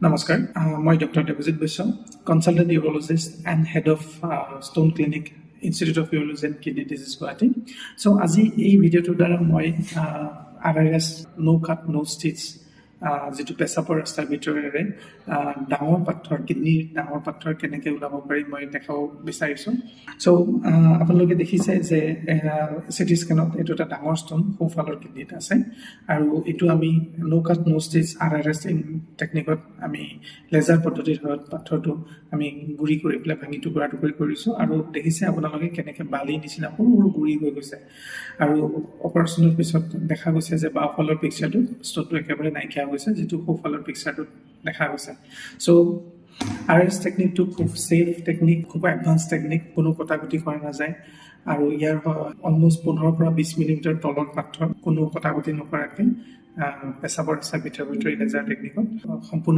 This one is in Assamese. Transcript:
নমস্কাৰ মই doctor Debajit Baishya consultant urologist and head of stone clinic institute of urology and kidney disease Guwahati চ' আজি এই ভিডিঅ'টোৰ দ্বাৰা মই RRS নো কাট নো ষ্টিচ যিটো পেচাবৰ ৰাস্তাৰ ভিতৰেৰে ডাঙৰ পাথৰ কিডনিৰ ডাঙৰ পাথৰ কেনেকৈ ওলাব পাৰি মই দেখাব বিচাৰিছোঁ চ' আপোনালোকে দেখিছে যে চিটি স্কেনত এইটো এটা ডাঙৰ ষ্ট'ন সোঁফালৰ কিডনিত আছে আৰু এইটো আমি নো কাট নো ষ্টিচ RRS টেকনিকত আমি লেজাৰ পদ্ধতিৰ সহায়ত পাথৰটো আমি গুৰি কৰি পেলাই ভাঙি টুকুৰা টুকুৰি কৰিছোঁ আৰু দেখিছে আপোনালোকে কেনেকৈ বালি নিচিনা সৰু সৰু গুৰি হৈ গৈছে আৰু অপাৰেশ্যনৰ পিছত দেখা গৈছে যে বাওঁফালৰ পিকচাৰটো ষ্ট'নটো একেবাৰে নাইকিয়া হৈছে যিটো সোঁফালৰ পিকচাৰটোত দেখা গৈছে চ' RRS টেকনিকটো খুব ছেফ টেকনিক খুব এডভান্স টেকনিক কোনো কটাকটি কৰা নাযায় আৰু ইয়াৰ অলমষ্ট 15 পৰা 20 মিলিমিটাৰ তলৰ পাথৰ কোনো কটাকটি নকৰাকৈ পেচাবৰ ৰাস্তাৰ ভিতৰি লেজাৰ টেকনিকত সম্পূৰ্ণ